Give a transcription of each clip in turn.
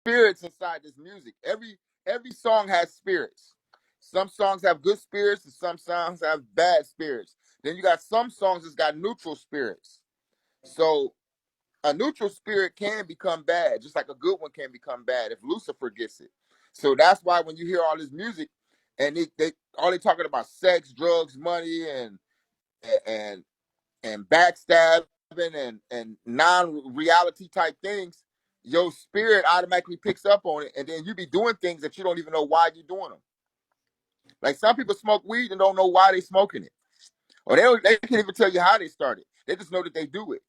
spirits inside this music. Every song has spirits. Some songs have good spirits and some songs have bad spirits. Then you got some songs that's got neutral spirits. So a neutral spirit can become bad, just like a good one can become bad if Lucifer gets it. So that's why when you hear all this music and they talking about sex, drugs, money, and and backstabbing and non-reality type things, your spirit automatically picks up on it, and then you be doing things that you don't even know why you're doing them. Like some people smoke weed and don't know why they smoking it, or they can't even tell you how they started. They just know that they do it.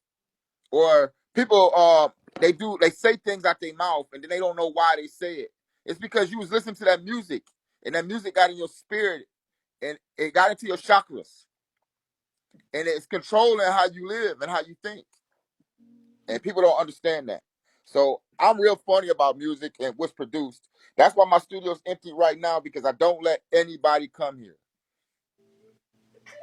Or people they say things out their mouth and then they don't know why they say it. It's because you was listening to that music and that music got in your spirit and it got into your chakras and it's controlling how you live and how you think. And people don't understand that. So I'm real funny about music and what's produced. That's why my studio's empty right now because I don't let anybody come here.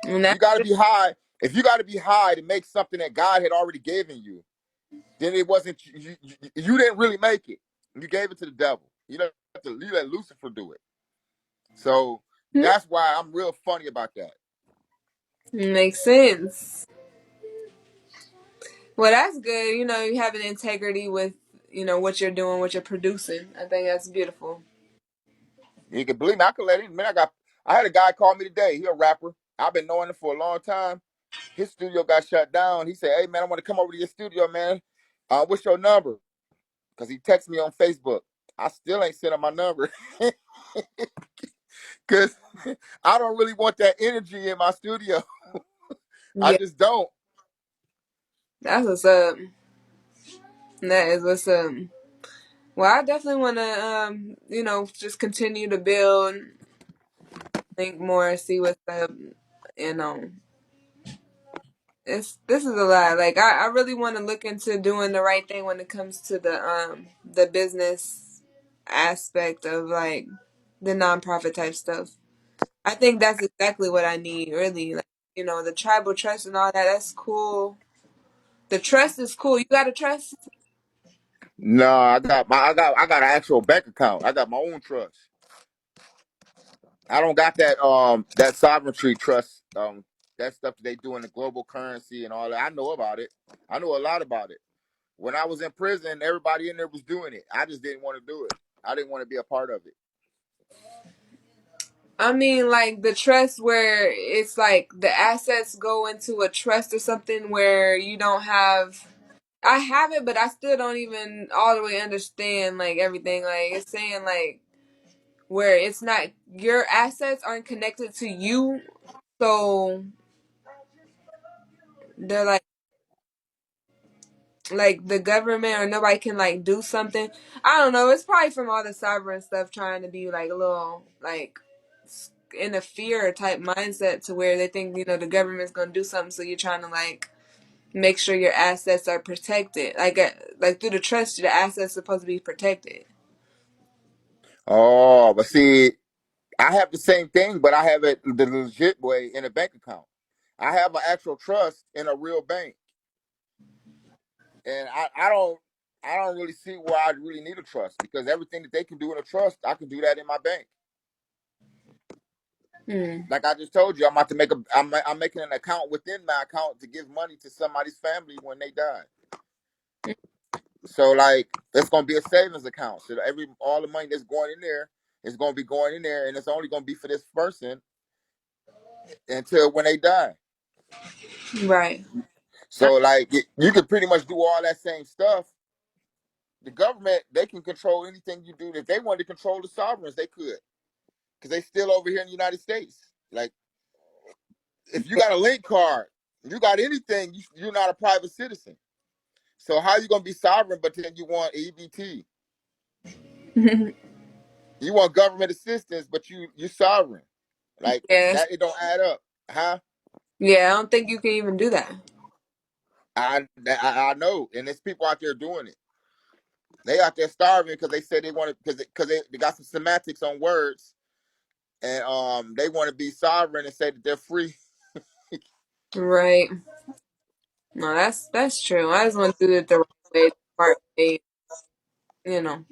And You got to be high. If you got to be high to make something that God had already given you, then it wasn't you didn't really make it. You gave it to the devil. You let Lucifer do it. So that's why I'm real funny about that. makes sense. Well, that's good. You have an integrity with what you're doing, what you're producing. I think that's beautiful. You can believe me, I could let him. Man, I had a guy call me today. He a rapper. I've been knowing him for a long time. His studio got shut down. He said, "Hey man, I want to come over to your studio, man. What's your number?" Because he texted me on Facebook. I still ain't sent him my number because I don't really want that energy in my studio. I Yeah, just don't. that's what's up. That is what's up. Well, I definitely want to, just continue to build, think more, see what's up. You know, this is a lot. Like I really want to look into doing the right thing when it comes to the business aspect of like the nonprofit type stuff. I think that's exactly what I need, really. Like, the tribal trust and all that. That's cool. The trust is cool. You got to trust. No, I got an actual bank account. I got my own trust. I don't got that sovereignty trust. That stuff that they do in the global currency and all that. I know about it. I know a lot about it. When I was in prison, everybody in there was doing it. I just didn't want to do it. I didn't want to be a part of it. I mean, like the trust where it's like the assets go into a trust or something where you don't have. I have it, but I still don't even all the way understand like everything. Like it's saying like where it's not your assets aren't connected to you, so they're like the government or nobody can like do something. I don't know. It's probably from all the sovereign stuff trying to be like a little like in a fear type mindset to where they think the government's gonna do something, so you're trying to like make sure your assets are protected. Like through the trust, the assets supposed to be protected. Oh, but see, I have the same thing, but I have it the legit way in a bank account. I have an actual trust in a real bank, and I don't really see where I really need a trust because everything that they can do in a trust, I can do that in my bank. Hmm. Like I just told you, I'm about to I'm making an account within my account to give money to somebody's family when they die. So like it's gonna be a savings account. So all the money that's going in there is gonna be going in there, and it's only gonna be for this person until when they die. Right. So like you can pretty much do all that same stuff. The government they can control anything you do. If they wanted to control the sovereigns, they could, because they still over here in the United States. Like if you got a link card, you got anything, you're not a private citizen. So how you gonna be sovereign, but then you want EBT? You want government assistance, but you sovereign. Like Yes. that, it don't add up, huh? Yeah, I don't think you can even do that. I know, and there's people out there doing it. They out there starving because they say they want to because they got some semantics on words, and they want to be sovereign and say that they're free. Right. No, that's true. I just want to do it the right way, the smart way. You know.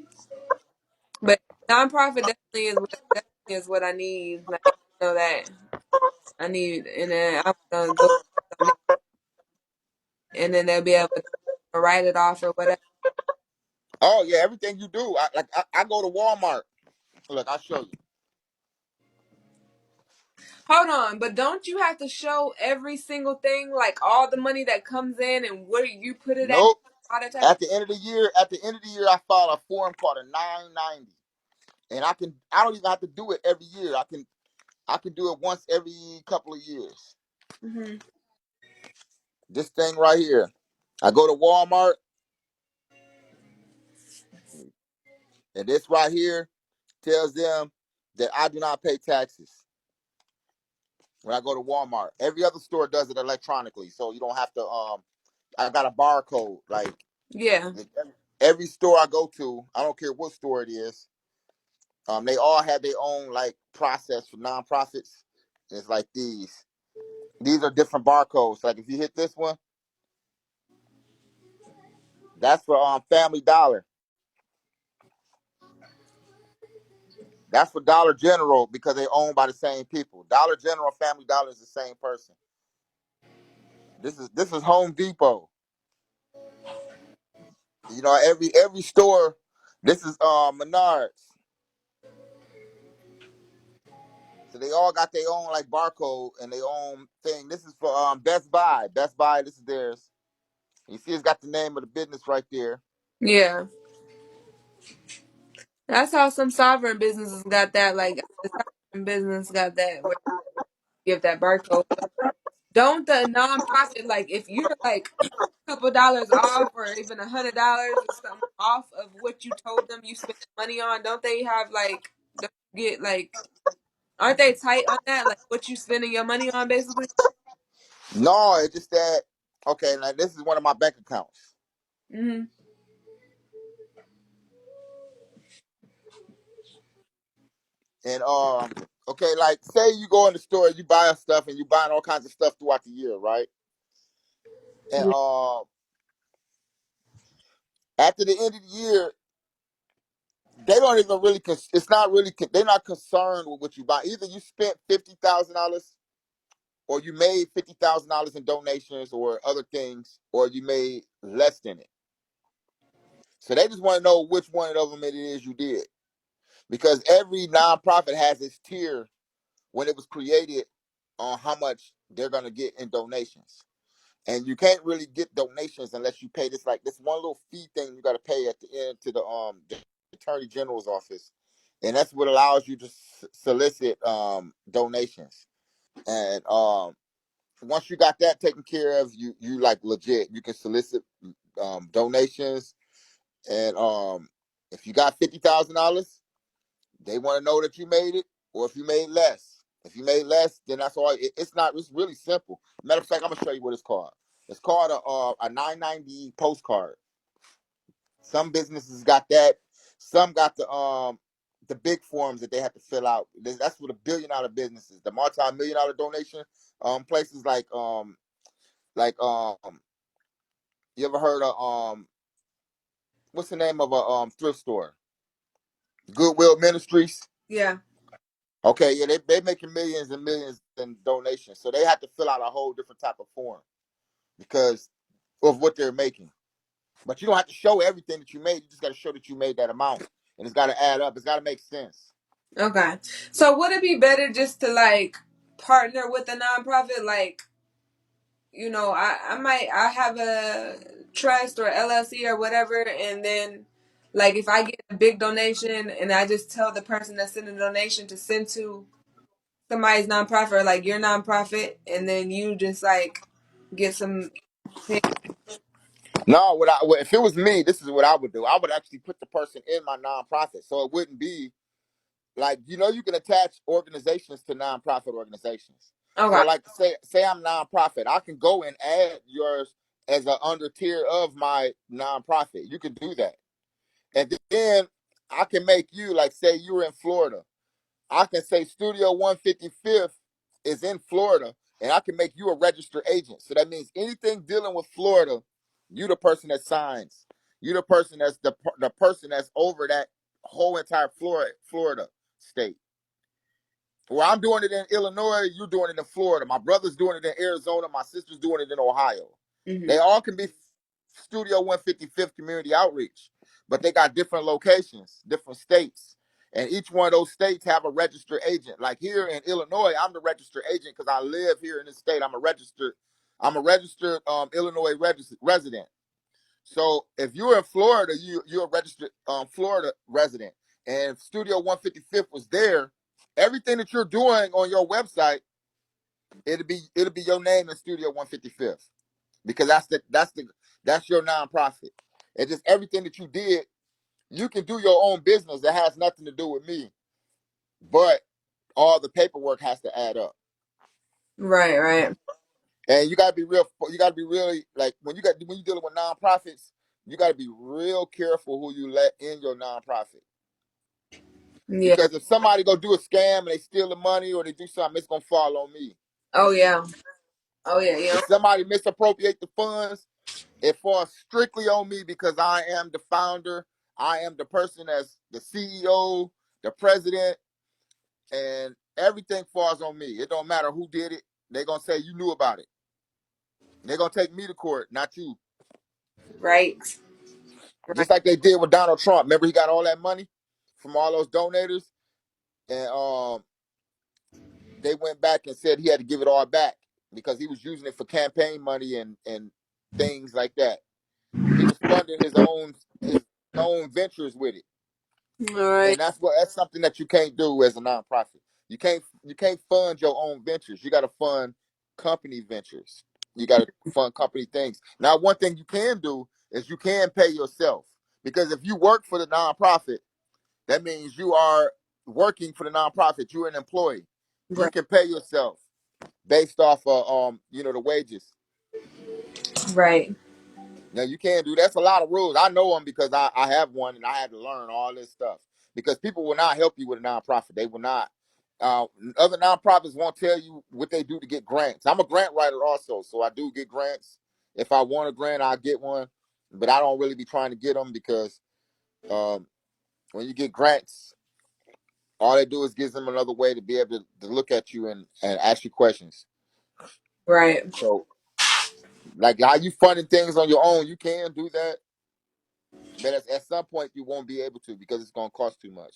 Nonprofit definitely is what I need. Like, you know that I need, and then I'm gonna go donate, and then they'll be able to write it off or whatever. Oh yeah, everything you do. I go to Walmart. Look, I'll show you. Hold on, but don't you have to show every single thing, like all the money that comes in and where you put it at, Nope. all that type of. At the end of the year, I file a form called a 990, and I don't even have to do it every year. I can do it once every couple of years. Hmm. This thing right here. I go to Walmart, and this right here tells them that I do not pay taxes when I go to Walmart. Every other store does it electronically, so you don't have to. I got a barcode. Like Yeah, every store I go to, I don't care what store it is. They all have their own like process for nonprofits. It's like these. These are different barcodes. Like if you hit this one, that's for Family Dollar. That's for Dollar General because they owned by the same people. Dollar General, Family Dollar is the same person. This is Home Depot. You know, every store. This is Menards. So they all got their own like barcode and their own thing. This is for Best Buy. Best Buy, this is theirs. You see, it's got the name of the business right there. yeah. That's how some sovereign businesses got that. Like the sovereign business got that where you give that barcode. Don't the nonprofit, like if you're like a couple dollars off or even $100 or something off of what you told them you spent money on, don't they have like, don't you get like, aren't they tight on that? Like what you spending your money on basically? No, it's just that. Okay, now this is one of my bank accounts, Hmm. and okay, like say you go in the store, you buy stuff, and you buying all kinds of stuff throughout the year, right? And Yeah. after the end of the year, they don't even really. It's not really. They're not concerned with what you buy. Either you spent $50,000, or you made $50,000 in donations or other things, or you made less than it. So they just want to know which one of them it is you did, because every nonprofit has its tier when it was created on how much they're gonna get in donations. And you can't really get donations unless you pay this one little fee thing you got to pay at the end to the attorney general's office, and that's what allows you to solicit donations. And once you got that taken care of, you like legit. You can solicit donations, and if you got $50,000, they want to know that you made it, or if you made less. If you made less, then that's all. It's not. It's really simple. Matter of fact, I'm gonna show you what it's called. It's called a 990 postcard. Some businesses got that. Some got the big forms that they have to fill out. That's for the $1 billion businesses, the multi-million-dollar donation places like you ever heard of what's the name of a thrift store? Goodwill Ministries. Yeah. Okay, yeah, they making millions and millions in donations, so they have to fill out a whole different type of form because of what they're making. But you don't have to show everything that you made. You just got to show that you made that amount, and it's got to add up. It's got to make sense. Okay. So would it be better just to like partner with a nonprofit? Like, I have a trust or LLC or whatever, and then like if I get a big donation and I just tell the person that's sending the donation to send to somebody's nonprofit or like your nonprofit, and then you just like get some. No, if it was me, this is what I would do. I would actually put the person in my nonprofit, so it wouldn't be like you can attach organizations to nonprofit organizations. So Okay. like say I'm nonprofit, I can go and add yours as an under tier of my nonprofit. You can do that, and then I can make you like say you're in Florida. I can say Studio 155th is in Florida, and I can make you a registered agent. So that means anything dealing with Florida, you the person that signs. You the person that's the person that's over that whole entire Florida state. Well, I'm doing it in Illinois, you're doing it in Florida. My brother's doing it in Arizona, my sister's doing it in Ohio. Hmm. They all can be Studio 155th Community Outreach, but they got different locations, different states. And each one of those states have a registered agent. Like here in Illinois, I'm the registered agent because I live here in this state. I'm a registered Illinois resident. So if you're in Florida, you're a registered Florida resident. And Studio 155th was there. Everything that you're doing on your website, it'll be your name in Studio 155th because that's your nonprofit. And just everything that you did, you can do your own business that has nothing to do with me, but all the paperwork has to add up. Right, right. And you gotta be real. You gotta be really like when you dealing with nonprofits, you gotta be real careful who you let in your nonprofit. Yeah. Because if somebody go do a scam and they steal the money or they do something, it's gonna fall on me. Oh yeah. Oh yeah. If somebody misappropriate the funds, it falls strictly on me because I am the founder. I am the person that's the CEO, the president, and everything falls on me. It don't matter who did it. They're gonna say you knew about it. They're gonna take me to court, not you. Right. Right. Just like they did with Donald Trump. Remember, he got all that money from all those donators, and they went back and said he had to give it all back because he was using it for campaign money and things like that. He was funding his own ventures with it, All right. and that's something that you can't do as a nonprofit. You can't fund your own ventures. You got to fund company ventures. You got to fund company things. Now, one thing you can do is you can pay yourself because if you work for the nonprofit, that means you are working for the nonprofit. You're an employee. You Right. can pay yourself based off of the wages. Right. Now you can't do that's a lot of rules. I know them because I have one and I had to learn all this stuff. Because people will not help you with a nonprofit. They will not. Uh, Other nonprofits won't tell you what they do to get grants. I'm a grant writer also, so I do get grants. If I want a grant, I'll get one. But I don't really be trying to get them because um, when you get grants, all they do is gives them another way to be able to look at you and ask you questions. Right. So, like how you funding things on your own, you can do that, but at some point you won't be able to because it's going to cost too much.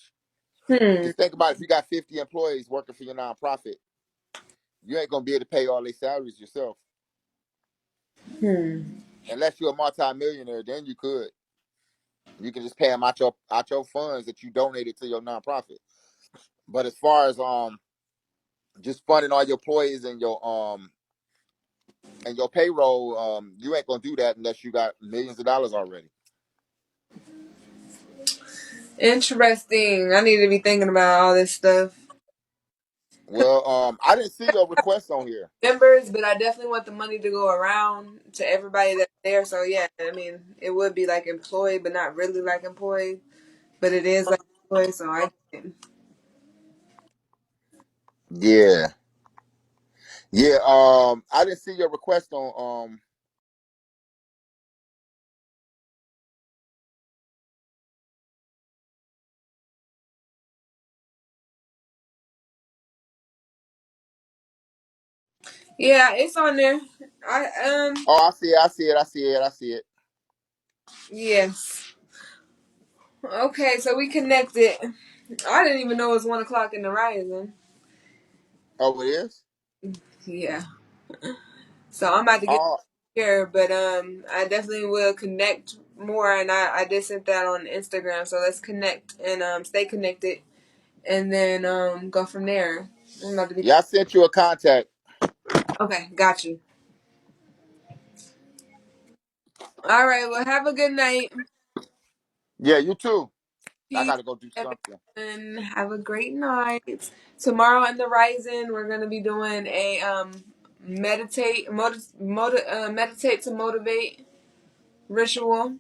Hmm. Just think about it, if you got 50 employees working for your nonprofit, you ain't going to be able to pay all their salaries yourself. Hmm. Unless you're a multi-millionaire, then you could. You can just pay them out your funds that you donated to your nonprofit. But as far as just funding all your employees and your payroll, you ain't gonna do that unless you got millions of dollars already. Interesting. I need to be thinking about all this stuff. Well, I didn't see your request on here. Members, but I definitely want the money to go around to everybody that's there. So yeah, I mean, it would be like employed, but not really like employed, but it is like employed. So I, Yeah, yeah. I didn't see your request on. yeah, it's on there. Oh, I see it. I see it. I see it. I see it. Yes. Okay, so we connected. I didn't even know it was 1 o'clock in the rising. Oh, it is. Yeah. So I'm about to get Oh, here, but I definitely will connect more, and I did send that on Instagram. So let's connect and stay connected, and then go from there. I'm about to be yeah. I sent you a contact. okay. Got you. All right. Well, have a good night. Yeah, you too. I Peace, gotta go do something. everyone. Have a great night. Tomorrow in the Rising, we're gonna be doing a meditate to motivate ritual.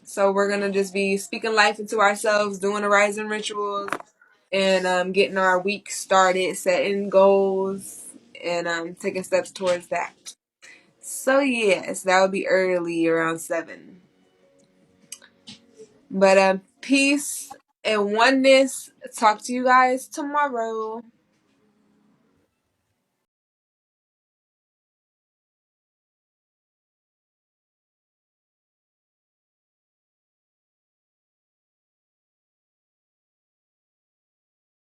So we're gonna just be speaking life into ourselves, doing the rising rituals, and getting our week started, setting goals, and taking steps towards that. So yes, that would be early around 7. But peace. And oneness. Talk to you guys tomorrow.